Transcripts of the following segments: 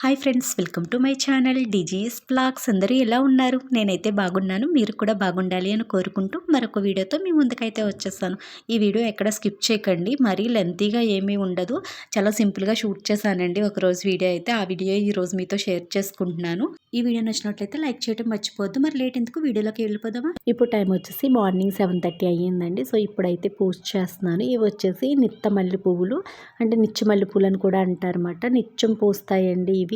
Hi friends, welcome to my channel DGS blogs. అందరూ ఎలా ఉన్నారు? నేనైతే బాగున్నాను. మీరు కూడా బాగుండాలి అని కోరుకుంటూ మరొక వీడియోతో మీ ముందుకైతే వచ్చేస్తాను. ఈ వీడియో ఎక్కడ స్కిప్ చేయకండి. మరీ లెంతీగా ఏమీ ఉండదు. చాలా సింపుల్గా షూట్ చేశానండి ఒకరోజు వీడియో అయితే. ఆ వీడియో ఈరోజు మీతో షేర్ చేసుకుంటున్నాను. ఈ వీడియో నచ్చినట్లయితే లైక్ చేయడం మర్చిపోవద్దు. మరి లేట్ ఎందుకు, వీడియోలోకి వెళ్ళిపోదామా? ఇప్పుడు టైం వచ్చేసి మార్నింగ్ 7:30 అయ్యిందండి. సో ఇప్పుడైతే పూజ చేస్తున్నాను. ఇవి వచ్చేసి నిత్త మల్లె పువ్వులు, అంటే నిత్య మల్లె పూలు అని కూడా అంటారన్నమాట. నిత్యం పూస్తాయండి ఇవి.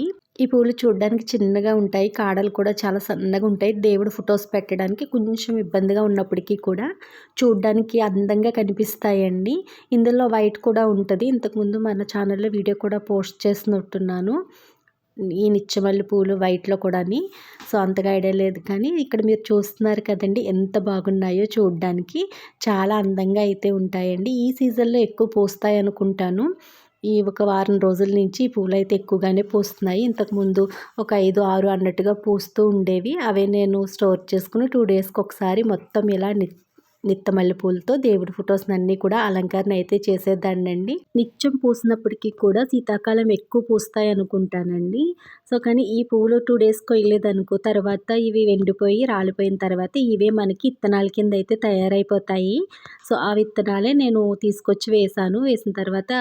ఈ పూలు చూడడానికి చిన్నగా ఉంటాయి. కాడలు కూడా చాలా సన్నగా ఉంటాయి. దేవుడు ఫొటోస్ పెట్టడానికి కొంచెం ఇబ్బందిగా ఉన్నప్పటికీ కూడా చూడడానికి అందంగా కనిపిస్తాయండి. ఇందులో వైట్ కూడా ఉంటుంది. ఇంతకుముందు మన ఛానల్లో వీడియో కూడా పోస్ట్ చేసినట్టున్నాను, ఈ నిత్యమల్లి పూలు వైట్లో కూడాని. సో అంతగా ఐడియా లేదు, కానీ ఇక్కడ మీరు చూస్తున్నారు కదండి ఎంత బాగున్నాయో చూడడానికి. చాలా అందంగా అయితే ఉంటాయండి. ఈ సీజన్లో ఎక్కువ పూస్తాయి అనుకుంటాను. ఈ ఒక వారం రోజుల నుంచి ఈ పూలు అయితే ఎక్కువగానే పూస్తున్నాయి. ఇంతకుముందు ఒక 5, 6 అన్నట్టుగా పూస్తూ ఉండేవి. అవే నేను స్టోర్ చేసుకుని 2 డేస్కి ఒకసారి మొత్తం ఇలా నిత్య మల్లెపూలతో దేవుడి ఫొటోస్ అన్నీ కూడా అలంకరణ అయితే చేసేదాన్నండి. నిత్యం పూసినప్పటికీ కూడా శీతాకాలం ఎక్కువ పూస్తాయి అనుకుంటానండి. సో కానీ ఈ పువ్వులు 2 డేస్ కొయ్యలేదనుకో, తర్వాత ఇవి ఎండిపోయి రాలిపోయిన తర్వాత ఇవే మనకి విత్తనాల కింద అయితే తయారైపోతాయి. సో ఆ విత్తనాలే నేను తీసుకొచ్చి వేసాను. వేసిన తర్వాత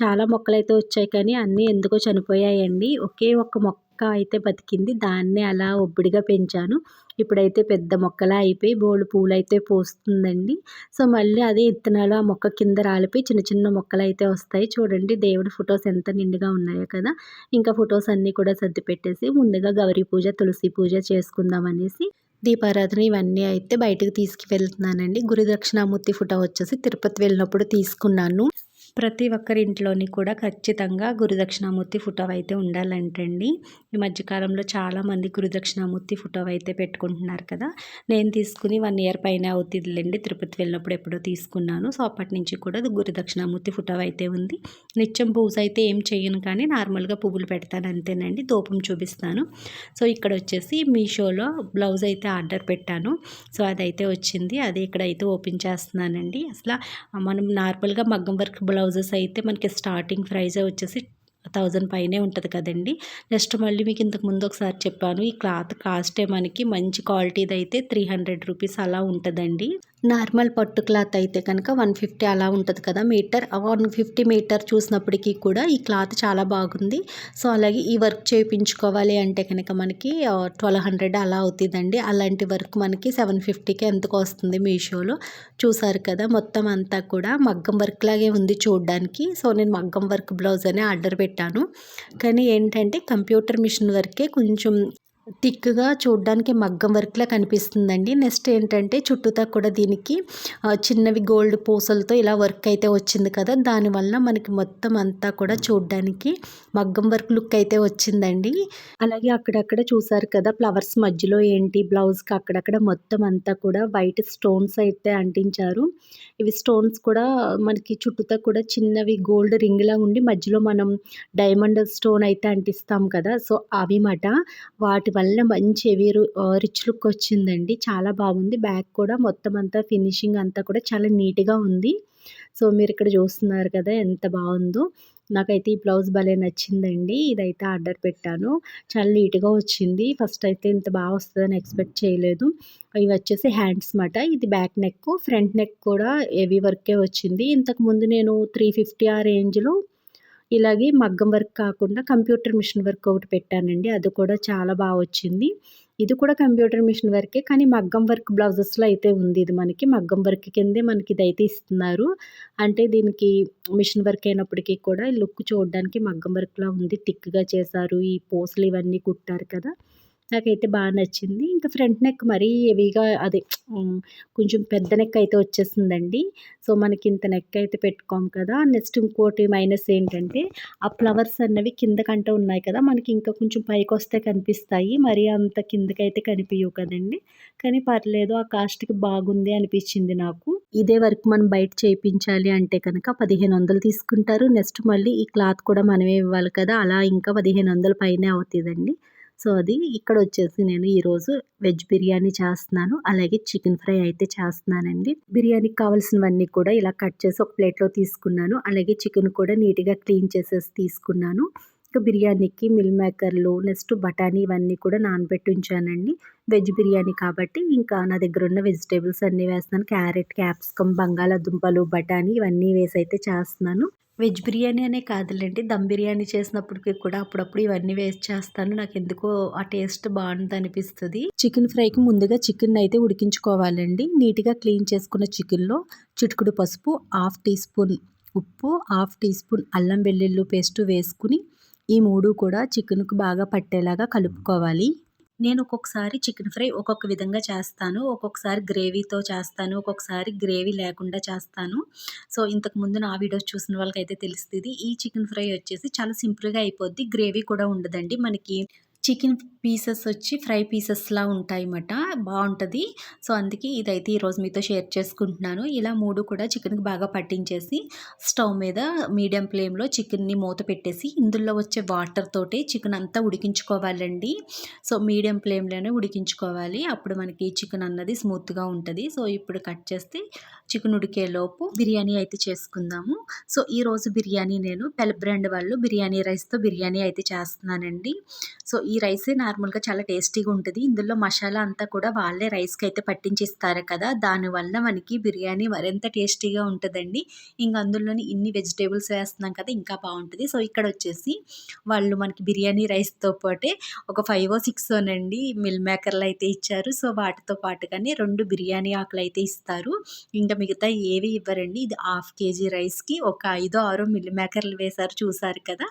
చాలా మొక్కలైతే వచ్చాయి, కానీ అన్నీ ఎందుకో చనిపోయాయండి. ఒకే ఒక్క మొక్క అయితే బతికింది. దాన్నే అలా ఒబ్బిడిగా పెంచాను. ఇప్పుడైతే పెద్ద మొక్కలా అయిపోయి బోలెడు పూలైతే పూస్తుందండి. సో మళ్ళీ అదే విత్తనాలు ఆ మొక్క కింద రాలిపోయి చిన్న చిన్న మొక్కలైతే వస్తాయి. చూడండి దేవుడి ఫొటోస్ ఎంత నిండుగా ఉన్నాయో కదా. ఇంకా ఫొటోస్ అన్నీ కూడా సర్ది పెట్టేసి ముందుగా గౌరీ పూజ, తులసి పూజ చేసుకుందాం అనేసి దీపారాధన ఇవన్నీ అయితే బయటకు తీసుకువెళ్తున్నానండి. గురు దక్షిణామూర్తి ఫోటో వచ్చేసి తిరుపతి వెళ్ళినప్పుడు తీసుకున్నాను. ప్రతి ఒక్కరి ఇంట్లోని కూడా ఖచ్చితంగా గురుదక్షిణామూర్తి ఫోటో అయితే ఉండాలంటండి. ఈ మధ్యకాలంలో చాలామంది గురుదక్షిణామూర్తి ఫోటో అయితే పెట్టుకుంటున్నారు కదా. నేను తీసుకుని 1 ఇయర్ పైన అవుతుందిలేండి. తిరుపతి వెళ్ళినప్పుడు ఎప్పుడో తీసుకున్నాను. సో అప్పటి నుంచి కూడా గురుదక్షిణామూర్తి ఫోటో అయితే ఉంది. నిత్యం పూజ అయితే ఏం చేయను, కానీ నార్మల్గా పువ్వులు పెడతాను అంతేనండి. ధూపం చూపిస్తాను. సో ఇక్కడ వచ్చేసి మీషోలో బ్లౌజ్ అయితే ఆర్డర్ పెట్టాను. సో అదైతే వచ్చింది. అది ఇక్కడైతే ఓపెన్ చేస్తున్నానండి. అసలు మనం నార్మల్గా మగ్గం వర్క్ బ్లౌజెస్ అయితే మనకి స్టార్టింగ్ ప్రైస్ వచ్చేసి 1000 పైనే ఉంటుంది కదండి. నెక్స్ట్ మళ్ళీ మీకు ఇంతకు ముందు ఒకసారి చెప్పాను, ఈ క్లాత్ కాస్టే మనకి మంచి క్వాలిటీది అయితే 300 రూపీస్ అలా ఉంటుందండి. నార్మల్ పట్టు క్లాత్ అయితే కనుక 150 అలా ఉంటుంది కదా మీటర్. 150 మీటర్ చూసినప్పటికీ కూడా ఈ క్లాత్ చాలా బాగుంది. సో అలాగే ఈ వర్క్ చేయించుకోవాలి అంటే కనుక మనకి 1200 అలా అవుతుందండి. అలాంటి వర్క్ మనకి 750కి ఎంతకు వస్తుంది మీషోలో. చూసారు కదా, మొత్తం అంతా కూడా మగ్గం వర్క్ లాగే ఉంది చూడడానికి. సో నేను మగ్గం వర్క్ బ్లౌజ్ అని ఆర్డర్ పెట్టాను, కానీ ఏంటంటే కంప్యూటర్ మిషన్ వర్కే కొంచెం థిక్‌గా చూడడానికి మగ్గం వర్క్‌లా కనిపిస్తుందండి. నెక్స్ట్ ఏంటంటే చుట్టూతా కూడా దీనికి చిన్నవి గోల్డ్ పూసలతో ఇలా వర్క్ అయితే వచ్చింది కదా. దానివల్ల మనకి మొత్తం అంతా కూడా చూడడానికి మగ్గం వర్క్ లుక్ అయితే వచ్చిందండి. అలాగే అక్కడక్కడ చూసారు కదా ఫ్లవర్స్ మధ్యలో ఏంటి బ్లౌజ్‌కి అక్కడక్కడ మొత్తం అంతా కూడా వైట్ స్టోన్స్ అయితే అంటించారు. ఇవి స్టోన్స్ కూడా మనకి చుట్టూతా కూడా చిన్నవి గోల్డ్ రింగ్‌లా ఉండి మధ్యలో మనం డైమండ్ స్టోన్ అయితే అంటిస్తాం కదా. సో అవి మాట. వాటి వల్ల మంచి రిచ్ లుక్ వచ్చిందండి. చాలా బాగుంది. బ్యాక్ కూడా మొత్తం అంతా ఫినిషింగ్ అంతా కూడా చాలా నీట్‌గా ఉంది. సో మీరు ఇక్కడ చూస్తున్నారు కదా ఎంత బాగుందో. నాకైతే ఈ బ్లౌజ్ భలే నచ్చిందండి. ఇదైతే ఆర్డర్ పెట్టాను. చాలా నీట్‌గా వచ్చింది. ఫస్ట్ అయితే ఇంత బాగా వస్తుందని ఎక్స్పెక్ట్ చేయలేదు. ఇవి వచ్చేసి హ్యాండ్స్ మాట. ఇది బ్యాక్ నెక్, ఫ్రంట్ నెక్ కూడా హెవీ వర్కే వచ్చింది. ఇంతకుముందు నేను 350 ఆ రేంజ్‌లో ఇలాగే మగ్గం వర్క్ కాకుండా కంప్యూటర్ మిషన్ వర్క్ ఒకటి పెట్టానండి. అది కూడా చాలా బాగా వచ్చింది. ఇది కూడా కంప్యూటర్ మిషన్ వర్కే, కానీ మగ్గం వర్క్ బ్లౌజెస్‌లో అయితే ఉంది. ఇది మనకి మగ్గం వర్క్ కిందే మనకి ఇదైతే ఇస్తున్నారు. అంటే దీనికి మిషన్ వర్క్ అయినప్పటికీ కూడా లుక్ చూడడానికి మగ్గం వర్క్‌లా ఉంది. థిక్‌గా చేశారు. ఈ పూసలు ఇవన్నీ కుట్టారు కదా. నాకైతే బాగా నచ్చింది. ఇంకా ఫ్రంట్ నెక్ మరీ హెవీగా అదే కొంచెం పెద్ద నెక్ అయితే వచ్చేసిందండి. సో మనకి ఇంత నెక్ అయితే పెట్టుకోము కదా. నెక్స్ట్ ఇంకోటి మైనస్ ఏంటంటే ఆ ఫ్లవర్స్ అన్నవి కిందకంటే ఉన్నాయి కదా, మనకి ఇంకా కొంచెం పైకొస్తే కనిపిస్తాయి. మరీ అంత కిందకైతే కనిపియవు కదండీ. కానీ పర్లేదు, ఆ కాస్ట్‌కి బాగుంది అనిపించింది నాకు. ఇదే వర్క్ మనం బయట చేయించాలి అంటే కనుక 1500 తీసుకుంటారు. నెక్స్ట్ మళ్ళీ ఈ క్లాత్ కూడా మనమే ఇవ్వాలి కదా. అలా ఇంకా 1500 పైనే అవుతదండి. సో అది ఇక్కడ వచ్చేసి నేను ఈరోజు వెజ్ బిర్యానీ చేస్తున్నాను. అలాగే చికెన్ ఫ్రై అయితే చేస్తున్నానండి. బిర్యానీకి కావాల్సినవన్నీ కూడా ఇలా కట్ చేసి ఒక ప్లేట్‌లో తీసుకున్నాను. అలాగే చికెన్ కూడా నీట్‌గా క్లీన్ చేసేసి తీసుకున్నాను. ఇక బిర్యానీకి మిల్ మేకర్లు, నెక్స్ట్ బఠానీ ఇవన్నీ కూడా నానబెట్టి ఉంచానండి. వెజ్ బిర్యానీ కాబట్టి ఇంకా నా దగ్గర ఉన్న వెజిటబుల్స్ అన్నీ వేస్తున్నాను. క్యారెట్, క్యాప్సికమ్, బంగాళాదుంపలు, బఠానీ ఇవన్నీ వేసి అయితే చేస్తున్నాను. వెజ్ బిర్యానీ అనే కాదులెండి. దమ్ బిర్యానీ చేసినప్పటికి కూడా అప్పుడప్పుడు ఇవన్నీ వేసి చేస్తాను. నాకెందుకో ఆ టేస్ట్ బావుందనిపిస్తది. చికెన్ ఫ్రైకి ముందుగా చికెన్‌నయితే ఉడికించుకోవాలండి. నీట్‌గా క్లీన్ చేసుకున్న చికెన్‌లో చిటికెడు పసుపు, హాఫ్ టీ స్పూన్ ఉప్పు, హాఫ్ టీ స్పూన్ అల్లం వెల్లుల్లి పేస్ట్ వేసుకొని ఈ 3 కూడా చికెన్‌కి బాగా పట్టేలాగా కలుపుకోవాలి. నేను ఒక్కొక్కసారి చికెన్ ఫ్రై ఒక్కొక్క విధంగా చేస్తాను. ఒక్కొక్కసారి గ్రేవీతో చేస్తాను. ఒక్కొక్కసారి గ్రేవీ లేకుండా చేస్తాను. సో, ఇంతకుముందు నా వీడియోస్ చూసిన వాళ్ళకైతే తెలుస్తది. ఈ చికెన్ ఫ్రై వచ్చేసి చాలా సింపుల్‌గా అయిపోద్ది. గ్రేవీ కూడా ఉండదండి. మనకి చికెన్ పీసెస్ వచ్చి ఫ్రై పీసెస్‌లా ఉంటాయన్నమాట. బావుంటది. సో, అందుకే ఇదైతే ఈరోజు మీతో షేర్ చేసుకుంటున్నాను. ఇలా 3 కూడా చికెన్‌కి బాగా పట్టించేసి స్టవ్ మీద మీడియం ఫ్లేమ్‌లో చికెన్‌ని మూత పెట్టేసి ఇందులో వచ్చే వాటర్ తోటే చికెన్ అంతా ఉడికించుకోవాలండి. సో, మీడియం ఫ్లేమ్‌లోనే ఉడికించుకోవాలి. అప్పుడు మనకి చికెన్ అన్నది స్మూత్‌గా ఉంటది. సో, ఇప్పుడు కట్ చేస్తే చికెన్ ఉడికేలోపు బిర్యానీ అయితే చేసుకుందాము. సో, ఈరోజు బిర్యానీ నేను పెల్ బ్రాండ్ వాళ్ళు బిర్యానీ రైస్‌తో బిర్యానీ అయితే చేస్తున్నానండి. సో, ఈ రైసే నార్మల్‌గా చాలా టేస్టీగా ఉంటది. ఇందులో మసాలా అంతా కూడా వాళ్ళే రైస్‌కైతే పట్టించి ఇస్తారు కదా! దానివల్ల మనకి బిర్యానీ మరింత టేస్టీగా ఉంటదండి. ఇంక అందులోని ఇన్ని వెజిటబుల్స్ వేస్తున్నాం కదా! ఇంకా బావుంటది. సో, ఇక్కడొచ్చేసి వాళ్ళు మనకి బిర్యానీ రైస్‌తో పాటే ఒక 5ఓ, 6ఓనండి మిల్ మేకర్‌లయితే ఇచ్చారు. సో, వాటితో పాటుగానే 2 బిర్యానీ ఆకులైతే ఇస్తారు. ఇంకా మిగతా ఏవి ఇవ్వరండి. ఇది హాఫ్ కేజీ రైస్‌కి ఒక 5, 6 మిల్ మేకర్‌లు వేశారు చూసారు కదా!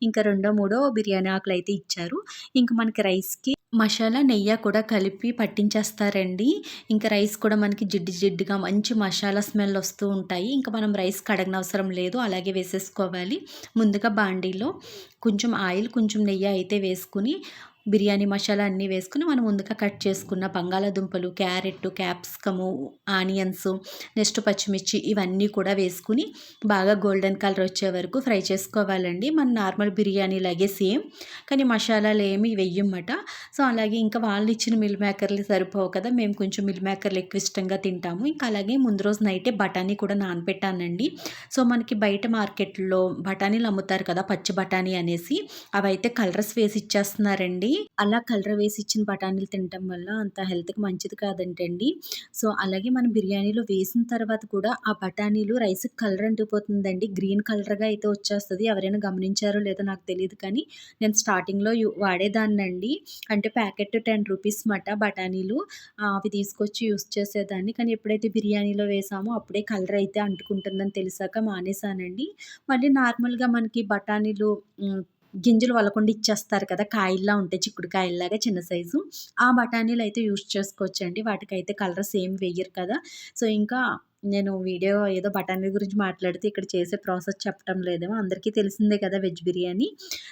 ఇంకా రెండో, మూడో బిర్యానీ ఆకులైతే ఇచ్చారు. ఇంక మనకి రైస్‌కి మసాలా, నెయ్య కూడా కలిపి పట్టించేస్తారండి. ఇంక రైస్ కూడా మనకి జిడ్డు జిడ్డుగా మంచి మసాలా స్మెల్ వస్తూ ఉంటాయి. ఇంక మనం రైస్ కడగనవసరం లేదు. అలాగే వేసేసుకోవాలి. ముందుగా బాండీలో కొంచెం ఆయిల్, కొంచెం నెయ్యి అయితే వేసుకొని బిర్యానీ మసాలా అన్నీ వేసుకొని మనం ముందుగా కట్ చేసుకున్న బంగాళాదుంపలు, క్యారెట్, క్యాప్సికము, ఆనియన్స్, నెక్స్ట్ పచ్చిమిర్చి ఇవన్నీ కూడా వేసుకొని బాగా గోల్డెన్ కలర్ వచ్చే వరకు ఫ్రై చేసుకోవాలండి. మన నార్మల్ బిర్యానీలాగే సేమ్. కానీ మసాలాలు ఏమి వెయ్యమట. సో, అలాగే ఇంకా వాళ్ళు ఇచ్చిన మిల్ మేకర్‌లు సరిపోవు కదా! మేము కొంచెం మిల్ మేకర్‌లు ఎక్కువ ఇష్టంగా తింటాము. ఇంకా అలాగే ముందు రోజు నైటే బఠానీ కూడా నానబెట్టానండి. సో, మనకి బయట మార్కెట్‌లో బఠానీలు అమ్ముతారు కదా! పచ్చి బఠానీ అనేసి. అవైతే కలర్స్ వేసి ఇచ్చేస్తున్నారండి. అలా కలర్ వేసి ఇచ్చిన బఠానీలు తినటం వల్ల అంత హెల్త్‌కి మంచిది కాదంటండి. సో, అలాగే మనం బిర్యానీలో వేసిన తర్వాత కూడా ఆ బఠానీలు రైస్‌కి కలర్ అంటుకుపోతుందండి. గ్రీన్ కలర్‌గా అయితే వచ్చేస్తది. ఎవరైనా గమనించారో లేదో నాకు తెలీదు కానీ నేను స్టార్టింగ్‌లో వాడేదాన్నండి. అంటే ప్యాకెట్ 10 రూపీస్ మాట బఠానీలు. అవి తీసుకొచ్చి యూజ్ చేసేదాన్ని. కానీ ఎప్పుడైతే బిర్యానీలో వేసామో అప్పుడే కలర్ అయితే అంటుకుంటుందని తెలిసాక మానేసానండి. మళ్ళీ నార్మల్‌గా మనకి బఠానీలు గింజలు వలకుండా ఇచ్చేస్తారు కదా! కాయల్లా ఉంటాయి. చిక్కుడుకాయల్లాగా చిన్న సైజు. ఆ బఠానీలయితే యూజ్ చేసుకోవచ్చండి. వాటికైతే కలర్స్ ఏమి వెయ్యరు కదా! సో, ఇంకా నేను వీడియో ఏదో బఠానీ గురించి మాట్లాడితే ఇక్కడ చేసే ప్రాసెస్ చెప్పటం లేదేమో. అందరికీ తెలిసిందే కదా! వెజ్ బిర్యానీ.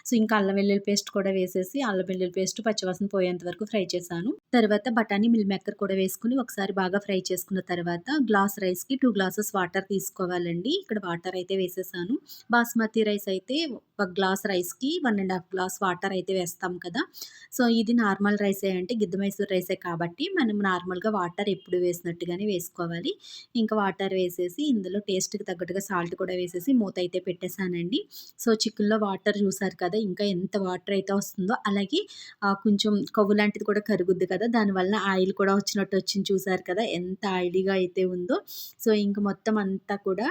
సో, ఇంకా అల్లం వెల్లుల్లి పేస్ట్ కూడా వేసేసి అల్లం వెల్లుల్లి పేస్ట్ పచ్చివాసన పోయేంత వరకు ఫ్రై చేశాను. తర్వాత బఠానీ మిల్ మేకర్ కూడా వేసుకొని ఒకసారి బాగా ఫ్రై చేసుకున్న తర్వాత గ్లాస్ రైస్‌కి 2 గ్లాసెస్ వాటర్ తీసుకోవాలండి. ఇక్కడ వాటర్ అయితే వేసేసాను. బాస్మతి రైస్ అయితే ఒక గ్లాస్ రైస్‌కి 1 ½ గ్లాస్ వాటర్ అయితే వేస్తాం కదా! సో, ఇది నార్మల్ రైసే అంటే గిద్ద మైసూర్ రైసే కాబట్టి మనం నార్మల్‌గా వాటర్ ఎప్పుడు వేసినట్టుగానే వేసుకోవాలి. ఇంకా వాటర్ వేసేసి ఇందులో టేస్ట్‌కి తగ్గట్టుగా సాల్ట్ కూడా వేసేసి మూత అయితే పెట్టేసానండి. సో, చికెన్‌లో వాటర్ చూసారు కదా! ఇంకా ఎంత వాటర్ అయితే వస్తుందో అలాగే కొంచెం కొవ్వు లాంటిది కూడా కరుగుద్ది కదా! దానివల్ల ఆయిల్ కూడా వచ్చినట్టు వచ్చింది చూసారు కదా! ఎంత ఆయిలీగా అయితే ఉందో. సో, ఇంక మొత్తం అంతా కూడా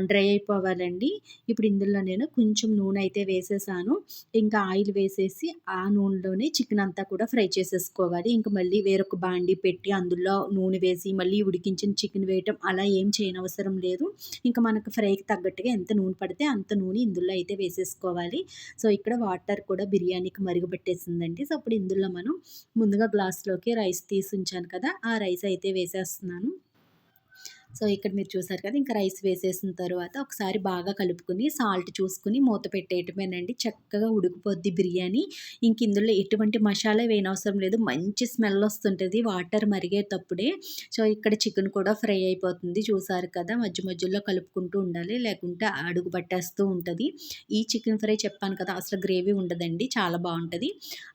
డ్రై అయిపోవాలండి. ఇప్పుడు ఇందులో నేను కొంచెం నూనె అయితే వేసేసాను. ఇంకా ఆయిల్ వేసేసి ఆ నూనెలోనే చికెన్ అంతా కూడా ఫ్రై చేసేసుకోవాలి. ఇంక మళ్ళీ వేరొక బాండీ పెట్టి అందులో నూనె వేసి మళ్ళీ ఉడికించిన చికెన్ వేయటం అలా ఏం చేయనవసరం లేదు. ఇంకా మనకు ఫ్రైకి తగ్గట్టుగా ఎంత నూనె పడితే అంత నూనె ఇందులో అయితే వేసేసుకోవాలి. సో, ఇక్కడ వాటర్ కూడా బిర్యానీకి మరుగుపట్టేసిందండి. సో, అప్పుడు ఇందులో మనం ముందుగా గ్లాస్‌లోకి రైస్ తీసి ఉంచాను కదా! ఆ రైస్ అయితే వేసేస్తున్నాను. సో, ఇక్కడ మీరు చూసారు కదా! ఇంకా రైస్ వేసేసిన తరువాత ఒకసారి బాగా కలుపుకొని సాల్ట్ చూసుకొని మూత పెట్టేయటమేనండి. చక్కగా ఉడికిపోద్ది బిర్యానీ. ఇంక ఇందులో ఎటువంటి మసాలా వేయనవసరం లేదు. మంచి స్మెల్ వస్తుంటది వాటర్ మరిగేటప్పుడే. సో, ఇక్కడ చికెన్ కూడా ఫ్రై అయిపోతుంది. చూసారు కదా! మధ్య మధ్యలో కలుపుకుంటూ ఉండాలి. లేకుంటే అడుగు పట్టేస్తూ ఉంటది. ఈ చికెన్ ఫ్రై చెప్పాను కదా! అసలు గ్రేవీ ఉండదండి. చాలా బావుంటది.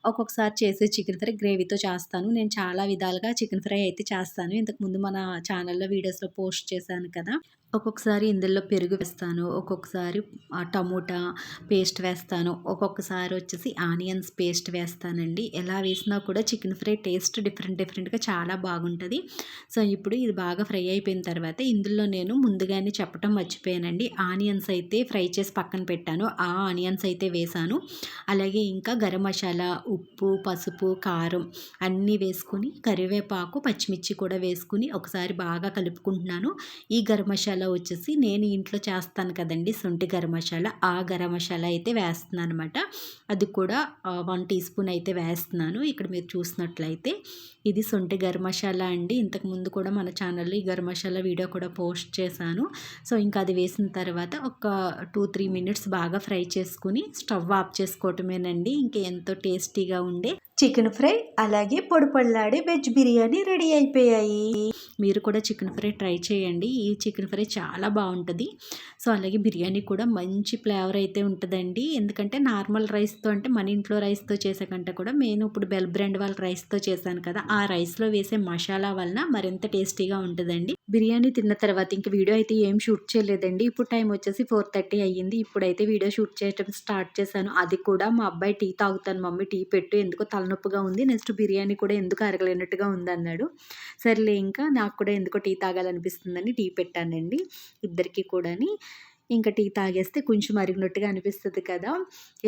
ఒక్కొక్కసారి చేసే చికెన్ ఫ్రై గ్రేవీతో చేస్తాను. నేను చాలా విధాలుగా చికెన్ ఫ్రై అయితే చేస్తాను. ఇంతకుముందు మన ఛానల్‌లో వీడియోస్‌లో పోస్ట్ చేశాను కదా. ఒక్కొక్కసారి ఇందులో పెరుగు వేస్తాను, ఒక్కొక్కసారి టమోటా పేస్ట్ వేస్తాను, ఒక్కొక్కసారి వచ్చేసి ఆనియన్స్ పేస్ట్ వేస్తానండి. ఎలా వేసినా కూడా చికెన్ ఫ్రై టేస్ట్ డిఫరెంట్గా చాలా బాగుంటుంది. సో ఇప్పుడు ఇది బాగా ఫ్రై అయిపోయిన తర్వాత ఇందులో నేను ముందుగానే చెప్పడం మర్చిపోయానండి. ఆనియన్స్ అయితే ఫ్రై చేసి పక్కన పెట్టాను, ఆ ఆనియన్స్ అయితే వేసాను. అలాగే ఇంకా గరం మసాలా, ఉప్పు, పసుపు, కారం అన్నీ వేసుకుని కరివేపాకు, పచ్చిమిర్చి కూడా వేసుకుని ఒకసారి బాగా కలుపుకుంటున్నాను. ఈ గరం మసాలా వచ్చేసి నేను ఇంట్లో చేస్తాను కదండి, శొంఠి గరం మసాలా, ఆ గరం మసాలా అయితే వేస్తున్నాను అనమాట. అది కూడా 1 టీ స్పూన్ అయితే వేస్తున్నాను. ఇక్కడ మీరు చూసినట్లయితే ఇది శొంఠి గరం మసాలా అండి. ఇంతకుముందు కూడా మన ఛానల్లో ఈ గరం మసాలా వీడియో కూడా పోస్ట్ చేశాను. సో ఇంకా అది వేసిన తర్వాత ఒక 2-3 మినిట్స్ బాగా ఫ్రై చేసుకుని స్టవ్ ఆఫ్ చేసుకోవటమేనండి. ఇంకా ఎంతో టేస్టీగా ఉండే చికెన్ ఫ్రై అలాగే పొడి పొడిలాడే వెజ్ బిర్యానీ రెడీ అయిపోయాయి. మీరు కూడా చికెన్ ఫ్రై ట్రై చేయండి. ఈ చికెన్ ఫ్రై చాలా బాగుంటుంది. సో అలాగే బిర్యానీ కూడా మంచి ఫ్లేవర్ అయితే ఉంటుందండి. ఎందుకంటే నార్మల్ రైస్తో అంటే మన ఇంట్లో రైస్తో చేసే కంటే కూడా నేను ఇప్పుడు బెల్ బ్రాండ్ వాళ్ళ రైస్తో చేశాను కదా, ఆ రైస్లో వేసే మసాలా వలన మరింత టేస్టీగా ఉంటుందండి. బిర్యానీ తిన్న తర్వాత ఇంక వీడియో అయితే ఏం షూట్ చేయలేదండి. ఇప్పుడు టైం వచ్చేసి 4:30 అయ్యింది. ఇప్పుడైతే వీడియో షూట్ చేయడం స్టార్ట్ చేశాను. అది కూడా మా అబ్బాయి టీ తాగుతాను మమ్మీ టీ పెట్టు, ఎందుకో తలనొప్పిగా ఉంది, నెక్స్ట్ బిర్యానీ కూడా ఎందుకు అరగలేనట్టుగా ఉందన్నాడు. సర్లే ఇంకా నాకు కూడా ఎందుకో టీ తాగాలనిపిస్తుందని టీ పెట్టానండి ఇద్దరికి కూడాని. ఇంకా టీ తాగేస్తే కొంచెం అరిగినట్టుగా అనిపిస్తుంది కదా.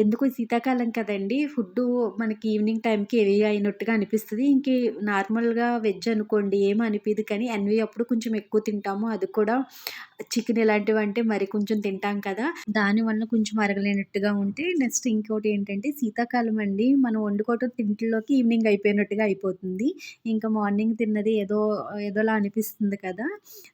ఎందుకు శీతాకాలం కదండి, ఫుడ్డు మనకి ఈవినింగ్ టైంకి హెవీ అయినట్టుగా అనిపిస్తుంది. ఇంక నార్మల్గా వెజ్ అనుకోండి ఏం అనిపించదు, కానీ ఎన్వి అప్పుడు కొంచెం ఎక్కువ తింటాము. అది కూడా చికెన్ ఇలాంటివి అంటే మరి కొంచెం తింటాం కదా, దానివల్ల కొంచెం అరగలేనట్టుగా ఉంటే. నెక్స్ట్ ఇంకోటి ఏంటంటే శీతాకాలం అండి, మనం వండుకోవటం తింట్లోకి ఈవినింగ్ అయిపోయినట్టుగా అయిపోతుంది. ఇంకా మార్నింగ్ తిన్నది ఏదోలా అనిపిస్తుంది కదా.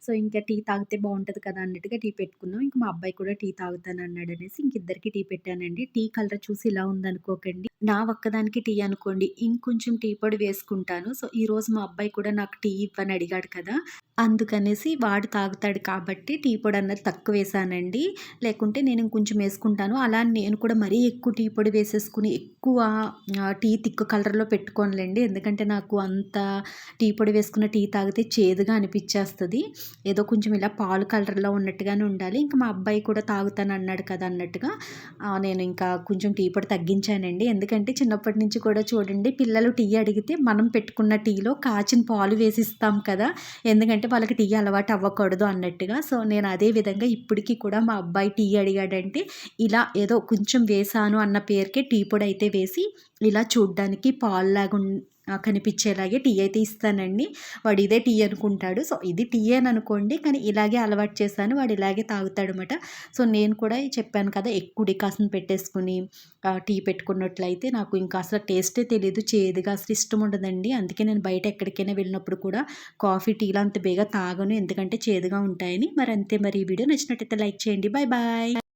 సో ఇంకా టీ తాగితే బాగుంటుంది కదా అన్నట్టుగా టీ పెట్టుకున్నాం. ఇంకా మా అబ్బాయి కూడా టీ తాగుతాను అన్నాడు అనేసి ఇంకిద్దరికి టీ పెట్టానండి. టీ కలర్ చూసి ఇలా ఉందనుకోకండి, నా ఒక్కదానికి టీ అనుకోండి, ఇంకొంచెం టీ పొడి వేసుకుంటాను. సో ఈరోజు మా అబ్బాయి కూడా నాకు టీ ఇవ్వని అడిగాడు కదా, అందుకనేసి వాడు తాగుతాడు కాబట్టి టీ పొడి అన్నది తక్కువ వేసానండి. లేకుంటే నేను ఇంకొంచెం వేసుకుంటాను. అలా నేను కూడా మరీ ఎక్కువ టీ పొడి వేసేసుకుని ఎక్కువ టీ తిక్కు కలర్లో పెట్టుకోనులేండి. ఎందుకంటే నాకు అంత టీ పొడి వేసుకున్న టీ తాగితే చేదుగా అనిపించేస్తుంది. ఏదో కొంచెం ఇలా పాలు కలర్లో ఉన్నట్టుగానే ఉండాలి. ఇంకా మా అబ్బాయి కూడా తాగుతాను అన్నాడు కదా అన్నట్టుగా నేను ఇంకా కొంచెం టీ పొడి తగ్గించానండి. ఎందుకంటే చిన్నప్పటి నుంచి కూడా చూడండి, పిల్లలు టీ అడిగితే మనం పెట్టుకున్న టీలో కాచిన పాలు వేసిస్తాం కదా, ఎందుకంటే వాళ్ళకి టీ అలవాటు అవ్వకూడదు అన్నట్టుగా. సో నేను అదే విధంగా ఇప్పటికీ కూడా మా అబ్బాయి టీ అడిగాడంటే ఇలా ఏదో కొంచెం వేసాను అన్న పేరుకే టీ పొడి అయితే వేసి ఇలా చూడ్డానికి పాలులాగా కనిపించేలాగే టీ అయితే ఇస్తానండి. వాడు ఇదే టీ అనుకుంటాడు. సో ఇది టీ అని అనుకోండి, కానీ ఇలాగే అలవాటు చేశాను, వాడు ఇలాగే తాగుతాడనమాట. సో నేను కూడా చెప్పాను కదా, ఎక్కువ డికాషన్ పెట్టేసుకుని టీ పెట్టుకున్నట్లయితే నాకు ఇంకా అసలు టేస్టే తెలియదు, చేదుగా అసలు ఇష్టం ఉండదండి. అందుకే నేను బయట ఎక్కడికైనా వెళ్ళినప్పుడు కూడా కాఫీ టీలు అంత బేగా తాగను, ఎందుకంటే చేదుగా ఉంటాయని. మరి అంతే, మరి ఈ వీడియో నచ్చినట్టయితే లైక్ చేయండి. Bye bye.